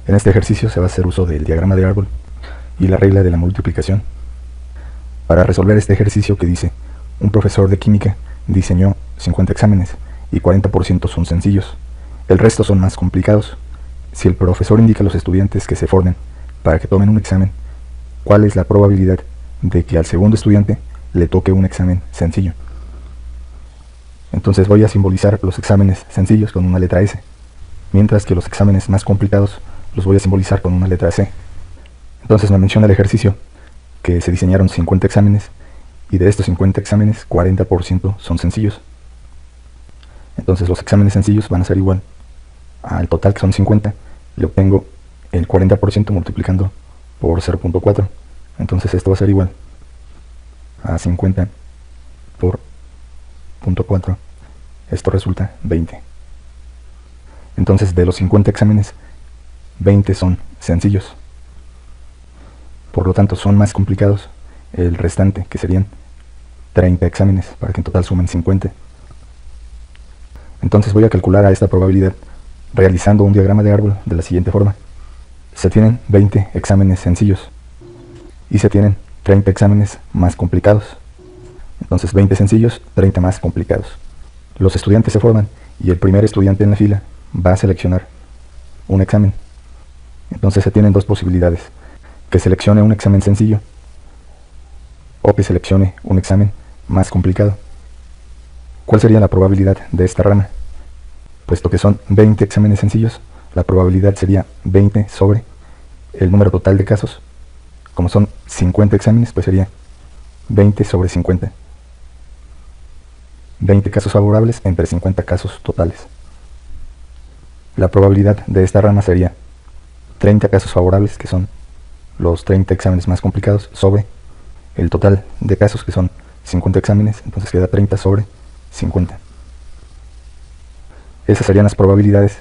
En este ejercicio se va a hacer uso del diagrama de árbol y la regla de la multiplicación para resolver este ejercicio que dice: un profesor de química diseñó 50 exámenes y 40% son sencillos, el resto son más complicados. Si el profesor indica a los estudiantes que se formen para que tomen un examen, ¿cuál es la probabilidad de que al segundo estudiante le toque un examen sencillo? Entonces voy a simbolizar los exámenes sencillos con una letra S, mientras que los exámenes más complicados los voy a simbolizar con una letra C. Entonces me menciona el ejercicio que se diseñaron 50 exámenes y de estos 50 exámenes 40% son sencillos. Entonces los exámenes sencillos van a ser igual al total, que son 50, le obtengo el 40% multiplicando por 0.4. Entonces esto va a ser igual a 50 por 0.4. Esto resulta 20. Entonces de los 50 exámenes, 20 son sencillos. Por lo tanto son más complicados el restante, que serían 30 exámenes, para que en total sumen 50. Entonces voy a calcular a esta probabilidad realizando un diagrama de árbol de la siguiente forma. Se tienen 20 exámenes sencillos y se tienen 30 exámenes más complicados. Entonces 20 sencillos, 30 más complicados. Los estudiantes se forman y el primer estudiante en la fila va a seleccionar un examen. Entonces se tienen dos posibilidades: que seleccione un examen sencillo o que seleccione un examen más complicado. ¿Cuál sería la probabilidad de esta rama? Puesto que son 20 exámenes sencillos, la probabilidad sería 20 sobre el número total de casos. Como son 50 exámenes, pues sería 20 sobre 50. 20 casos favorables entre 50 casos totales. La probabilidad de esta rama sería 30 casos favorables, que son los 30 exámenes más complicados, sobre el total de casos, que son 50 exámenes, entonces queda 30 sobre 50. Esas serían las probabilidades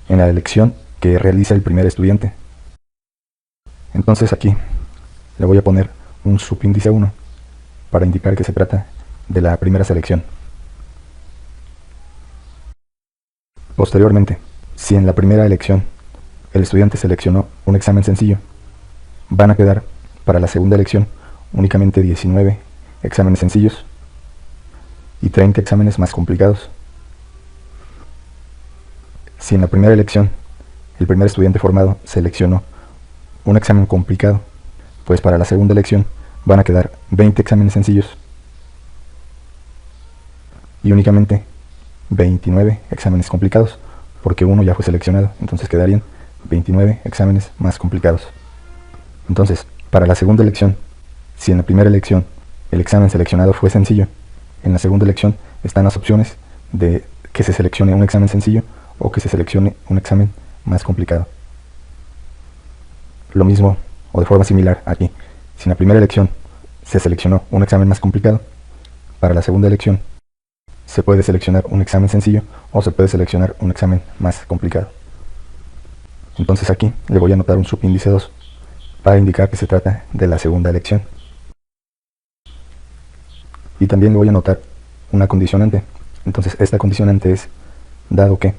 en la elección que realiza el primer estudiante. Entonces aquí le voy a poner un subíndice 1 para indicar que se trata de la primera selección. Posteriormente, si en la primera elección el estudiante seleccionó un examen sencillo, van a quedar para la segunda elección únicamente 19 exámenes sencillos y 30 exámenes más complicados. Si en la primera elección el primer estudiante formado seleccionó un examen complicado, pues para la segunda elección van a quedar 20 exámenes sencillos y únicamente 29 exámenes complicados, porque uno ya fue seleccionado, entonces quedarían 29 exámenes más complicados. Entonces, para la segunda elección, si en la primera elección el examen seleccionado fue sencillo, en la segunda elección están las opciones de que se seleccione un examen sencillo o que se seleccione un examen más complicado. Lo mismo, o de forma similar aquí, si en la primera elección se seleccionó un examen más complicado, para la segunda elección se puede seleccionar un examen sencillo o se puede seleccionar un examen más complicado. Entonces aquí le voy a anotar un subíndice 2 para indicar que se trata de la segunda elección. Y también le voy a anotar una condicionante. Entonces esta condicionante es: dado que,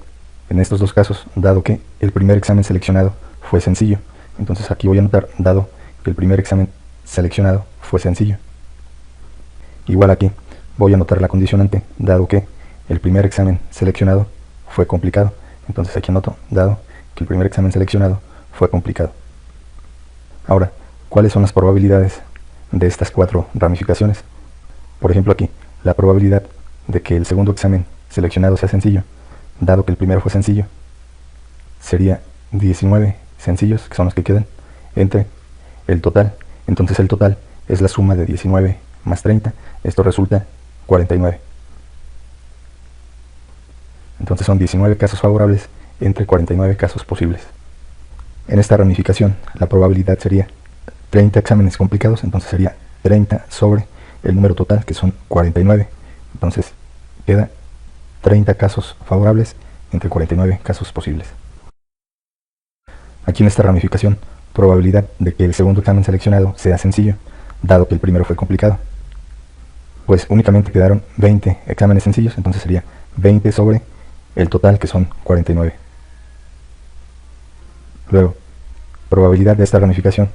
en estos dos casos, dado que el primer examen seleccionado fue sencillo. Entonces aquí voy a anotar: dado que el primer examen seleccionado fue sencillo. Igual aquí voy a anotar la condicionante: dado que el primer examen seleccionado fue complicado. Entonces aquí anoto: dado que el primer examen seleccionado fue complicado. Ahora, ¿cuáles son las probabilidades de estas cuatro ramificaciones? Por ejemplo aquí, la probabilidad de que el segundo examen seleccionado sea sencillo, dado que el primero fue sencillo, sería 19 sencillos, que son los que quedan, entre el total. Entonces el total es la suma de 19 más 30, esto resulta 49. Entonces son 19 casos favorables entre 49 casos posibles. En esta ramificación la probabilidad sería 30 exámenes complicados, entonces sería 30 sobre el número total, que son 49. Entonces queda 30 casos favorables entre 49 casos posibles. Aquí en esta ramificación, probabilidad de que el segundo examen seleccionado sea sencillo, dado que el primero fue complicado. Pues únicamente quedaron 20 exámenes sencillos, entonces sería 20 sobre el total, que son 49. Luego, probabilidad de esta ramificación,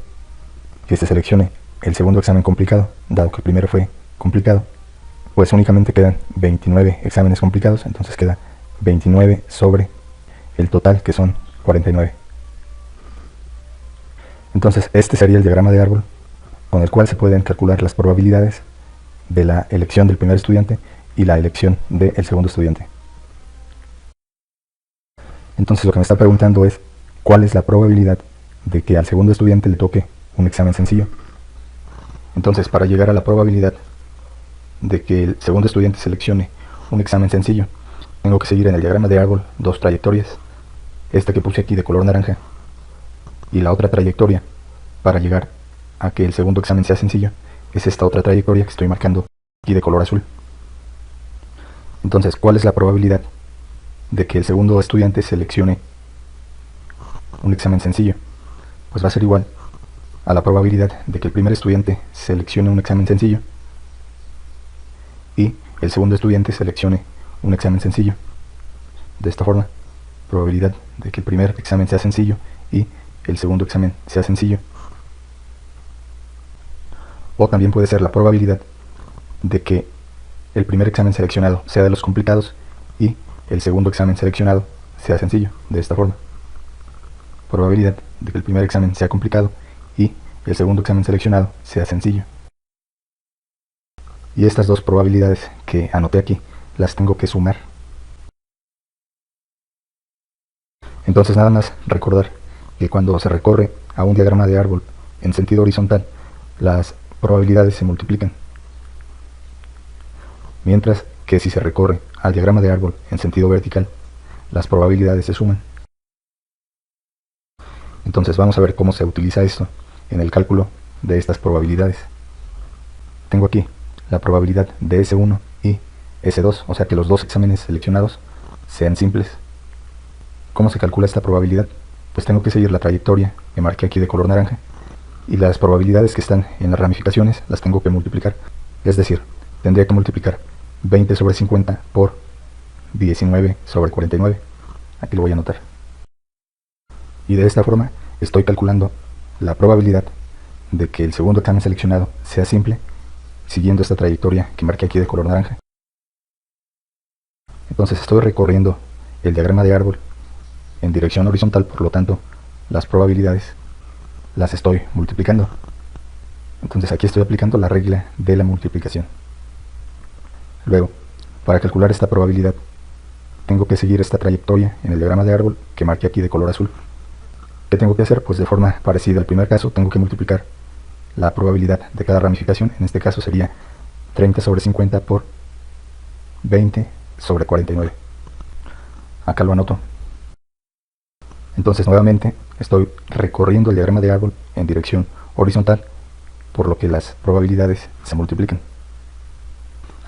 que se seleccione el segundo examen complicado, dado que el primero fue complicado, pues únicamente quedan 29 exámenes complicados, entonces queda 29 sobre el total, que son 49. Entonces este sería el diagrama de árbol con el cual se pueden calcular las probabilidades de la elección del primer estudiante y la elección del segundo estudiante. Entonces lo que me está preguntando es cuál es la probabilidad de que al segundo estudiante le toque un examen sencillo. Entonces, para llegar a la probabilidad de que el segundo estudiante seleccione un examen sencillo, tengo que seguir en el diagrama de árbol dos trayectorias, esta que puse aquí de color naranja y la otra trayectoria para llegar a que el segundo examen sea sencillo es esta otra trayectoria que estoy marcando aquí de color azul. Entonces, ¿cuál es la probabilidad de que el segundo estudiante seleccione un examen sencillo? Pues va a ser igual a la probabilidad de que el primer estudiante seleccione un examen sencillo y el segundo estudiante seleccione un examen sencillo. De esta forma, probabilidad de que el primer examen sea sencillo y el segundo examen sea sencillo. O también puede ser la probabilidad de que el primer examen seleccionado sea de los complicados y el segundo examen seleccionado sea sencillo. De esta forma, probabilidad de que el primer examen sea complicado y el segundo examen seleccionado sea sencillo. Y estas dos probabilidades que anoté aquí las tengo que sumar. Entonces nada más recordar que cuando se recorre a un diagrama de árbol en sentido horizontal, las probabilidades se multiplican. Mientras que si se recorre al diagrama de árbol en sentido vertical, las probabilidades se suman. Entonces vamos a ver cómo se utiliza esto en el cálculo de estas probabilidades. Tengo aquí la probabilidad de S1 y S2, o sea que los dos exámenes seleccionados sean simples. ¿Cómo se calcula esta probabilidad? Pues tengo que seguir la trayectoria que marqué aquí de color naranja y las probabilidades que están en las ramificaciones las tengo que multiplicar. Es decir, tendría que multiplicar 20 sobre 50 por 19 sobre 49. Aquí lo voy a anotar. Y de esta forma estoy calculando la probabilidad de que el segundo examen seleccionado sea simple, siguiendo esta trayectoria que marqué aquí de color naranja. Entonces estoy recorriendo el diagrama de árbol en dirección horizontal, por lo tanto las probabilidades las estoy multiplicando. Entonces aquí estoy aplicando la regla de la multiplicación. Luego, para calcular esta probabilidad, tengo que seguir esta trayectoria en el diagrama de árbol que marqué aquí de color azul. ¿Qué tengo que hacer? Pues de forma parecida al primer caso, tengo que multiplicar la probabilidad de cada ramificación. En este caso sería 30 sobre 50 por 20 sobre 49. Acá lo anoto. Entonces nuevamente estoy recorriendo el diagrama de árbol en dirección horizontal, por lo que las probabilidades se multiplican.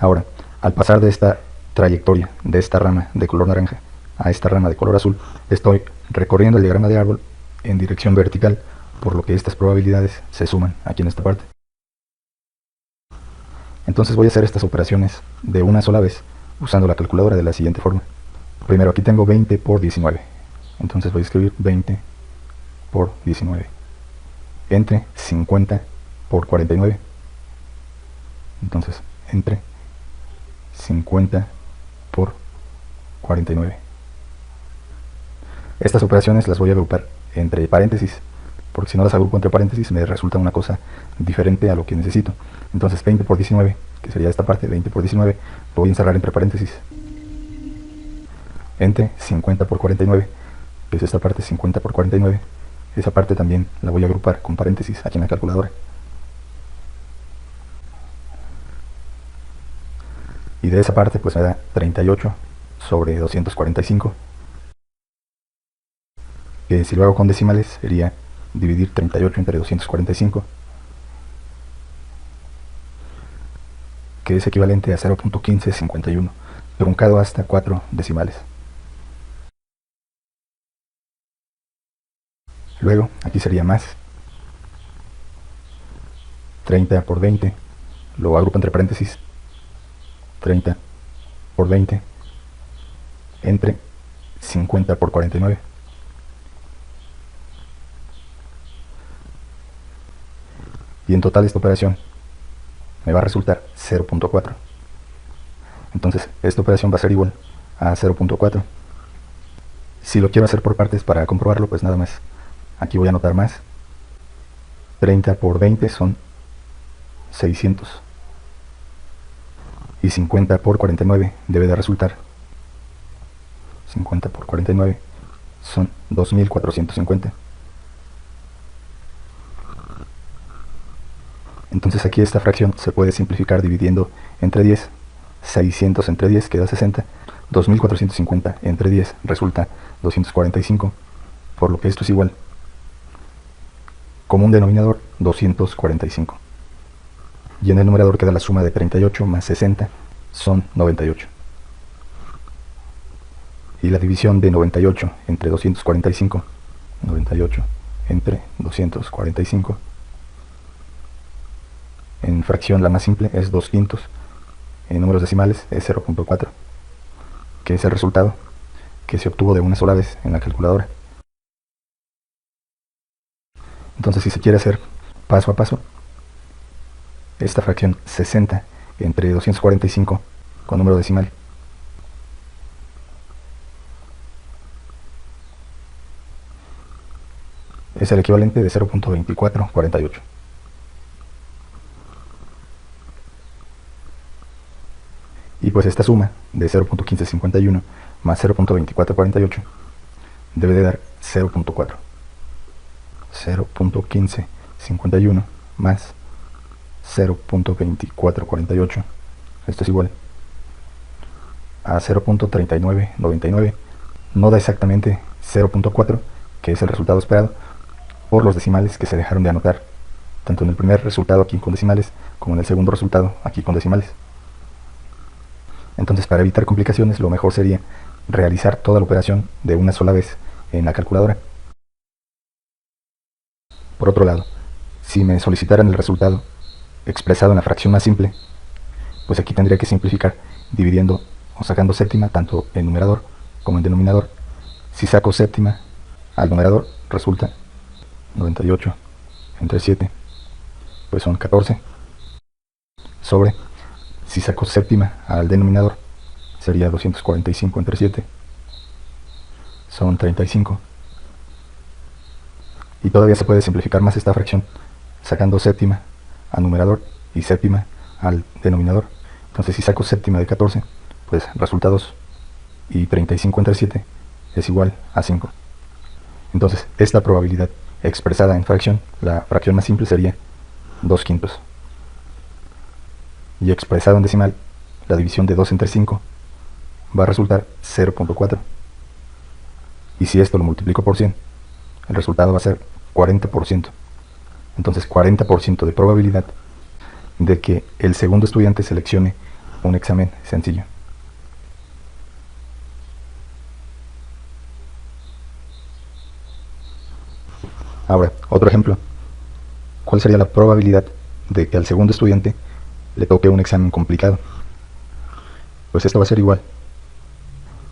Ahora, al pasar de esta trayectoria, de esta rama de color naranja a esta rama de color azul, estoy recorriendo el diagrama de árbol en dirección vertical, por lo que estas probabilidades se suman aquí en esta parte. Entonces voy a hacer estas operaciones de una sola vez usando la calculadora de la siguiente forma. Primero aquí tengo 20 por 19. Entonces voy a escribir 20 por 19 entre 50 por 49. Entonces entre 50 por 49. Estas operaciones las voy a agrupar entre paréntesis, porque si no las agrupo entre paréntesis me resulta una cosa diferente a lo que necesito. Entonces 20 por 19, que sería esta parte, 20 por 19, lo voy a encerrar entre paréntesis. Entre 50 por 49, que es esta parte, 50 por 49, esa parte también la voy a agrupar con paréntesis aquí en la calculadora. Y de esa parte pues me da 38 sobre 245, que si lo hago con decimales sería dividir 38 entre 245, que es equivalente a 0.1551, truncado hasta 4 decimales. Luego, aquí sería más 30 por 20, lo agrupo entre paréntesis, 30 por 20 entre 50 por 49. Y en total esta operación me va a resultar 0.4. Entonces esta operación va a ser igual a 0.4. Si lo quiero hacer por partes para comprobarlo, pues nada más. Aquí voy a anotar más. 30 por 20 son 600. Y 50 por 49 debe de resultar. 50 por 49 son 2450. Entonces aquí esta fracción se puede simplificar dividiendo entre 10. 600 entre 10 queda 60. 2450 entre 10 resulta 245. Por lo que esto es igual. Común denominador 245. Y en el numerador queda la suma de 38 más 60 son 98. Y la división de 98 entre 245, 98 entre 245, en fracción la más simple es 2 quintos, en números decimales es 0.4, que es el resultado que se obtuvo de una sola vez en la calculadora. Entonces si se quiere hacer paso a paso, esta fracción 60 entre 245 con número decimal es el equivalente de 0.2448. Y pues esta suma de 0.1551 más 0.2448 debe de dar 0.4. 0.1551 más 0.2448. Esto es igual a 0.3999. No da exactamente 0.4, que es el resultado esperado, por los decimales que se dejaron de anotar, tanto en el primer resultado aquí con decimales, como en el segundo resultado aquí con decimales. Entonces, para evitar complicaciones, lo mejor sería realizar toda la operación de una sola vez en la calculadora. Por otro lado, si me solicitaran el resultado expresado en la fracción más simple, pues aquí tendría que simplificar dividiendo o sacando séptima tanto en numerador como en denominador. Si saco séptima al numerador, resulta 98 entre 7, pues son 14, sobre, si saco séptima al denominador, sería 245 entre 7, son 35. Y todavía se puede simplificar más esta fracción, sacando séptima al numerador y séptima al denominador. Entonces si saco séptima de 14, pues resulta 2, y 35 entre 7 es igual a 5. Entonces esta probabilidad expresada en fracción, la fracción más simple sería 2 quintos. Y expresado en decimal, la división de 2 entre 5 va a resultar 0.4. Y si esto lo multiplico por 100, el resultado va a ser 40%. Entonces 40% de probabilidad de que el segundo estudiante seleccione un examen sencillo. Ahora, otro ejemplo. ¿Cuál sería la probabilidad de que al segundo estudiante le toque un examen complicado? Pues esto va a ser igual.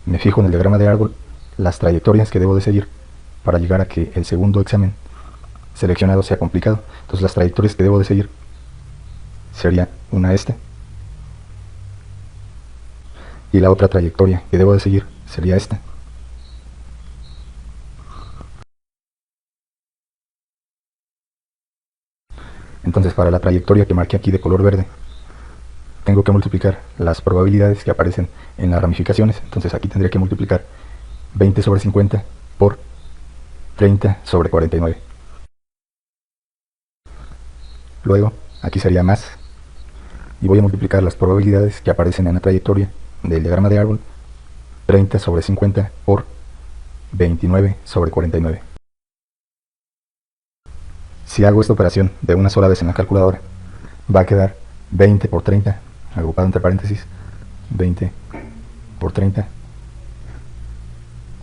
Me fijo en el diagrama de árbol las trayectorias que debo de seguir para llegar a que el segundo examen seleccionado sea complicado. Entonces las trayectorias que debo de seguir sería una esta, y la otra trayectoria que debo de seguir sería esta. Entonces para la trayectoria que marqué aquí de color verde, tengo que multiplicar las probabilidades que aparecen en las ramificaciones. Entonces aquí tendría que multiplicar 20 sobre 50 por 30 sobre 49. Luego aquí sería más, y voy a multiplicar las probabilidades que aparecen en la trayectoria del diagrama de árbol, 30 sobre 50 por 29 sobre 49. Si hago esta operación de una sola vez en la calculadora, va a quedar 20 por 30, agrupado entre paréntesis, 20 por 30,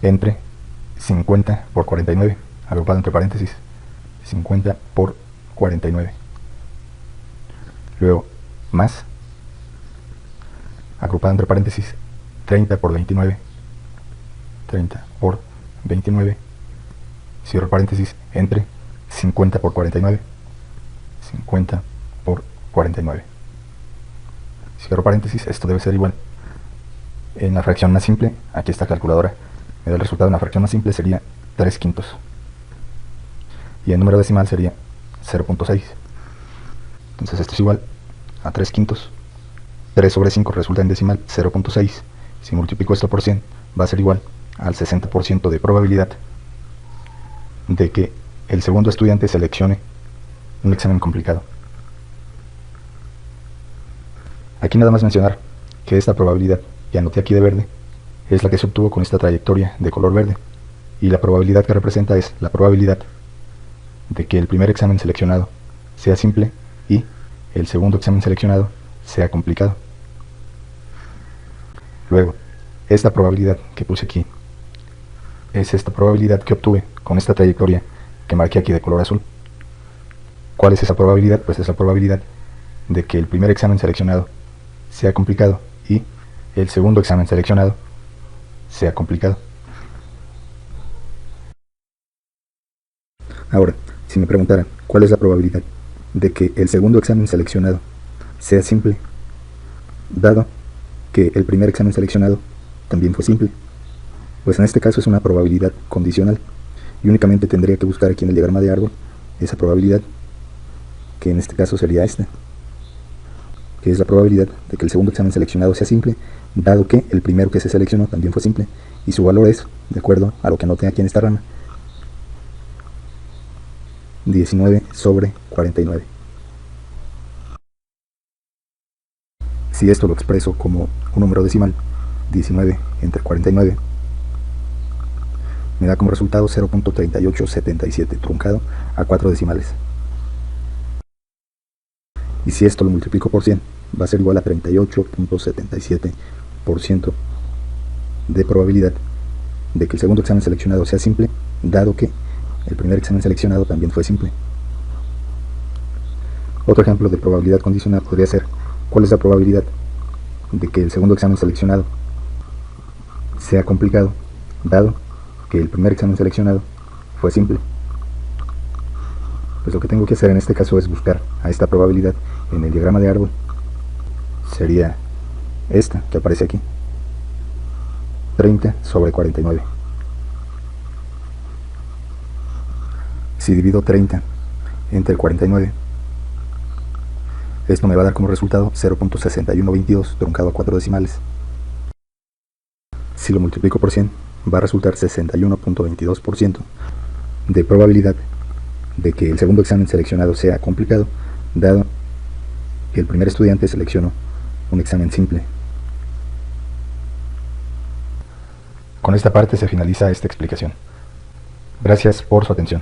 entre 50 por 49, agrupado entre paréntesis, 50 por 49. Luego, más, agrupado entre paréntesis, 30 por 29, 30 por 29, cierro paréntesis, entre 50 por 49, 50 por 49. Cierro paréntesis, esto debe ser igual. En la fracción más simple, aquí está la calculadora, me da el resultado en la fracción más simple sería 3 quintos. Y el número decimal sería 0.6. Entonces esto es igual a 3 quintos. 3 sobre 5 resulta en decimal 0.6. Si multiplico esto por 100, va a ser igual al 60% de probabilidad de que el segundo estudiante seleccione un examen complicado. Aquí nada más mencionar que esta probabilidad, que anoté aquí de verde, es la que se obtuvo con esta trayectoria de color verde. Y la probabilidad que representa es la probabilidad de que el primer examen seleccionado sea simple y el segundo examen seleccionado sea complicado. Luego, esta probabilidad que puse aquí es esta probabilidad que obtuve con esta trayectoria que marqué aquí de color azul. ¿Cuál es esa probabilidad? Pues es la probabilidad de que el primer examen seleccionado sea complicado y el segundo examen seleccionado sea complicado. Ahora, si me preguntaran cuál es la probabilidad de que el segundo examen seleccionado sea simple, dado que el primer examen seleccionado también fue simple, pues en este caso es una probabilidad condicional y únicamente tendría que buscar aquí en el diagrama de árbol esa probabilidad, que en este caso sería esta, que es la probabilidad de que el segundo examen seleccionado sea simple, dado que el primero que se seleccionó también fue simple, y su valor es, de acuerdo a lo que anoté aquí en esta rama, 19 sobre 49. Si esto lo expreso como un número decimal, 19 entre 49, me da como resultado 0.3877 truncado a 4 decimales. Y si esto lo multiplico por 100, va a ser igual a 38.77% de probabilidad de que el segundo examen seleccionado sea simple, dado que el primer examen seleccionado también fue simple. Otro ejemplo de probabilidad condicional podría ser: ¿cuál es la probabilidad de que el segundo examen seleccionado sea complicado, dado que el primer examen seleccionado fue simple? Pues lo que tengo que hacer en este caso es buscar a esta probabilidad en el diagrama de árbol. Sería esta que aparece aquí, 30 sobre 49. Si divido 30 entre 49, esto me va a dar como resultado 0.6122 truncado a 4 decimales. Si lo multiplico por 100, va a resultar 61.22% de probabilidad de que el segundo examen seleccionado sea complicado, dado que el primer estudiante seleccionó un examen simple. Con esta parte se finaliza esta explicación. Gracias por su atención.